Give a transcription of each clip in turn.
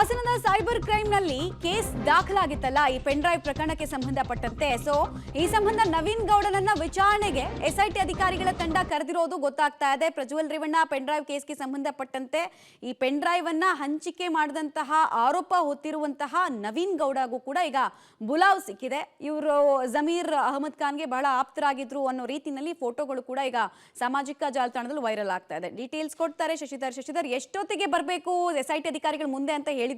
ಹಾಸನದ cyber crime ನಲ್ಲಿ case ದಾಖಲಾಗಿತ್ತಲ್ಲ ಈ ಪೆನ್ ಡ್ರೈವ್ ಪ್ರಕರಣಕ್ಕೆ ಸಂಬಂಧಪಟ್ಟಂತೆ. ಸೊ ಈ ಸಂಬಂಧ ನವೀನ್ ಗೌಡನನ್ನ ವಿಚಾರಣೆಗೆ ಎಸ್ಐಟಿ ಅಧಿಕಾರಿಗಳ ತಂಡ ಕರೆದಿರೋದು ಗೊತ್ತಾಗ್ತಾ ಇದೆ. ಪ್ರಜ್ವಲ್ ರೇವಣ್ಣ ಪೆನ್ ಡ್ರೈವ್ ಕೇಸ್ಗೆ ಸಂಬಂಧಪಟ್ಟಂತೆ ಈ ಪೆನ್ ಡ್ರೈವ್ ಅನ್ನ ಹಂಚಿಕೆ ಮಾಡಿದಂತಹ ಆರೋಪ ಹೊತ್ತಿರುವಂತಹ ನವೀನ್ ಗೌಡಗೂ ಕೂಡ ಈಗ ಬುಲಾವ್ ಸಿಕ್ಕಿದೆ. ಇವರು ಜಮೀರ್ ಅಹಮದ್ ಖಾನ್ಗೆ ಬಹಳ ಆಪ್ತರಾಗಿದ್ರು ಅನ್ನೋ ರೀತಿಯಲ್ಲಿ ಫೋಟೋಗಳು ಕೂಡ ಈಗ ಸಾಮಾಜಿಕ ಜಾಲತಾಣದಲ್ಲಿ ವೈರಲ್ ಆಗ್ತಾ ಇದೆ. ಡೀಟೇಲ್ಸ್ ಕೊಡ್ತಾರೆ ಶಶಿಧರ್ ಎಷ್ಟೊತ್ತಿಗೆ ಬರಬೇಕು ಎಸ್ಐಟಿ ಅಧಿಕಾರಿಗಳು ಮುಂದೆ ಅಂತ ಹೇಳಿದ್ದಾರೆ.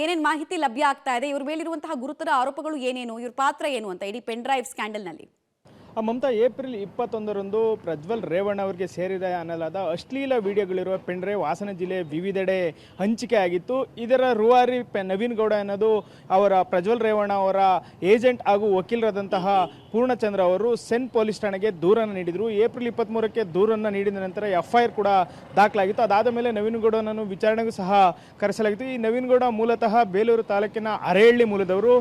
ಏನೇನು ಮಾಹಿತಿ ಲಭ್ಯ ಆಗ್ತಾ ಇದೆ, ಇವ್ರ ಮೇಲಿರುವಂತಹ ಗುರುತರ ಆರೋಪಗಳು ಏನೇನು, ಇವ್ರ ಪಾತ್ರ ಏನು ಅಂತ ಇಡೀ ಪೆನ್ ಡ್ರೈವ್ ಸ್ಕ್ಯಾಂಡಲ್ ನಲ್ಲಿ? ಮಮತಾ, ಏಪ್ರಿಲ್ 21ರಂದು ಪ್ರಜ್ವಲ್ ರೇವಣ್ಣ ಅವರಿಗೆ ಸೇರಿದ ಅನ್ನಲಾದ ಅಶ್ಲೀಲ ವಿಡಿಯೋಗಳಿರುವ ಪೆನ್ ಡ್ರೈವ್ ಹಾಸನ ಜಿಲ್ಲೆ ವಿವಿಧೆಡೆ ಹಂಚಿಕೆ ಆಗಿತ್ತು. ಇದರ ರೂವಾರಿ ನವೀನ್ ಗೌಡ ಅನ್ನೋದು ಅವರ ಪ್ರಜ್ವಲ್ ರೇವಣ್ಣ ಅವರ ಏಜೆಂಟ್ ಹಾಗೂ ವಕೀಲರಾದಂತಹ ಪೂರ್ಣಚಂದ್ರ ಅವರು ಸೆನ್ ಪೊಲೀಸ್ ಠಾಣೆಗೆ ದೂರನ್ನು ನೀಡಿದರು. ಏಪ್ರಿಲ್ 23ಕ್ಕೆ ದೂರನ್ನು ನೀಡಿದ ನಂತರ FIR ಕೂಡ ದಾಖಲಾಗಿತ್ತು. ಅದಾದ ಮೇಲೆ ನವೀನ್ ಗೌಡನನ್ನು ವಿಚಾರಣೆಗೂ ಸಹ ಕರೆಸಲಾಗಿತ್ತು. ಈ ನವೀನ್ ಗೌಡ ಮೂಲತಃ ಬೇಲೂರು ತಾಲೂಕಿನ ಅರೇಹಳ್ಳಿ ಮೂಲದವರು.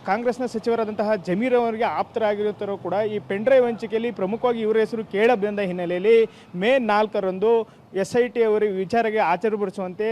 ಕಾಂಗ್ರೆಸ್ನ ಸಚಿವರಾದಂತಹ ಜಮೀರ್ ಅವರಿಗೆ ಆಪ್ತರಾಗಿರುತ್ತರೂ ಕೂಡ ಈ ಪೆನ್ ಡ್ರೈವ್ ಹಂಚಿಕೆಯಲ್ಲಿ ಪ್ರಮುಖವಾಗಿ ಇವರ ಹೆಸರು ಕೇಳಬಂದ ಹಿನ್ನೆಲೆಯಲ್ಲಿ ಮೇ 4ರಂದು SIT ಅವರಿಗೆ ವಿಚಾರಣೆಗೆ ಹಾಜರುಪಡಿಸುವಂತೆ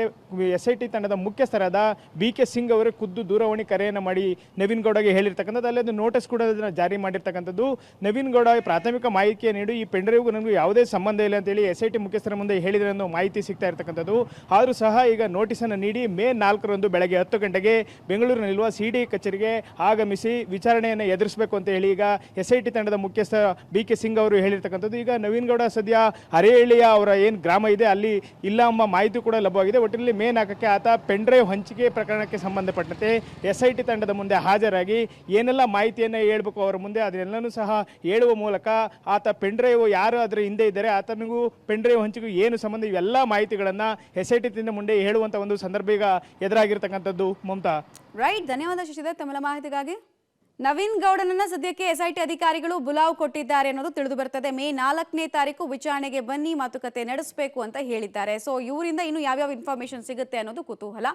SIT ತಂಡದ ಮುಖ್ಯಸ್ಥರಾದ BK ಸಿಂಗ್ ಅವರೇ ಖುದ್ದು ದೂರವಾಣಿ ಕರೆಯನ್ನು ಮಾಡಿ ನವೀನ್ ಗೌಡಗೆ ಹೇಳಿರ್ತಕ್ಕಂಥದ್ದು. ಅಲ್ಲದೆ ನೋಟಿಸ್ ಕೂಡ ಅದನ್ನು ಜಾರಿ ಮಾಡಿರ್ತಕ್ಕಂಥದ್ದು. ನವೀನ್ ಗೌಡ ಪ್ರಾಥಮಿಕ ಮಾಹಿತಿಯನ್ನು ನೀಡಿ ಈ ಪೆನ್ ಡ್ರೈವ್ಗೂ ನನಗೂ ಯಾವುದೇ ಸಂಬಂಧ ಇಲ್ಲ ಅಂತೇಳಿ SIT ಮುಖ್ಯಸ್ಥರ ಮುಂದೆ ಹೇಳಿದರೆ ಅನ್ನೋ ಮಾಹಿತಿ ಸಿಗ್ತಾ ಇರ್ತಕ್ಕಂಥದ್ದು. ಆದರೂ ಸಹ ಈಗ ನೋಟಿಸನ್ನು ನೀಡಿ ಮೇ 4ರಂದು ಬೆಳಗ್ಗೆ 10 ಗಂಟೆಗೆ ಬೆಂಗಳೂರಿನಲ್ಲಿರುವ CDI ಕಚೇರಿಗೆ ಆಗಮಿಸಿ ವಿಚಾರಣೆಯನ್ನು ಎದುರಿಸಬೇಕು ಅಂತ ಹೇಳಿ ಈಗ SIT ತಂಡದ ಮುಖ್ಯಸ್ಥ BK ಸಿಂಗ್ ಅವರು ಹೇಳಿರ್ತಕ್ಕಂಥದ್ದು. ಈಗ ನವೀನ್ ಗೌಡ ಸದ್ಯ ಅರೇಹಳ್ಳಿಯ ಅವರ ಏನು ಗ್ರಾಮ ಇದೆ ಅಲ್ಲಿ ಇಲ್ಲ ಎಂಬ ಮಾಹಿತಿ ಕೂಡ ಲಭ್ಯವಾಗಿದೆ. ಒಟ್ಟಿನಲ್ಲಿ ಮೇ 4ಕ್ಕೆ ಆತ ಪೆನ್ ಡ್ರೈವ್ ಹಂಚಿಕೆ ಪ್ರಕರಣಕ್ಕೆ ಸಂಬಂಧಪಟ್ಟಂತೆ SIT ತಂಡದ ಮುಂದೆ ಹಾಜರಾಗಿ ಏನೆಲ್ಲ ಮಾಹಿತಿಯನ್ನು ಹೇಳಬೇಕು ಅವರ ಮುಂದೆ ಅದನ್ನೆಲ್ಲನೂ ಸಹ ಹೇಳುವ ಮೂಲಕ ಆತ ಪೆನ್ ಡ್ರೈವ್ ಯಾರು ಅದರ ಹಿಂದೆ ಇದ್ದಾರೆ, ಆತನಿಗೂ ಪೆನ್ ಡ್ರೈವ್ ಹಂಚಿಕೆಗೂ ಏನು ಸಂಬಂಧ, ಇವೆಲ್ಲ ಮಾಹಿತಿಗಳನ್ನು SIT ತಂಡ ಮುಂದೆ ಹೇಳುವಂಥ ಒಂದು ಸಂದರ್ಭ ಈಗ ಎದುರಾಗಿರ್ತಕ್ಕಂಥದ್ದು. ಮಮತಾ, ರೈಟ್, ಧನ್ಯವಾದ ಶಶಿಧರ್ ತಮ್ಮ ಮಾಹಿತಿಗಾಗಿ. ನವೀನ್ ಗೌಡನನ್ನ ಸದ್ಯಕ್ಕೆ SIT ಅಧಿಕಾರಿಗಳು ಬುಲಾವ್ ಕೊಟ್ಟಿದ್ದಾರೆ ಅನ್ನೋದು ತಿಳಿದು ಬರ್ತದೆ. ಮೇ 4ನೇ ತಾರೀಕು ವಿಚಾರಣೆಗೆ ಬನ್ನಿ, ಮಾತುಕತೆ ನಡೆಸಬೇಕು ಅಂತ ಹೇಳಿದ್ದಾರೆ. ಸೊ ಇವರಿಂದ ಇನ್ನು ಯಾವ್ಯಾವ ಇನ್ಫಾರ್ಮೇಶನ್ ಸಿಗುತ್ತೆ ಅನ್ನೋದು ಕುತೂಹಲ.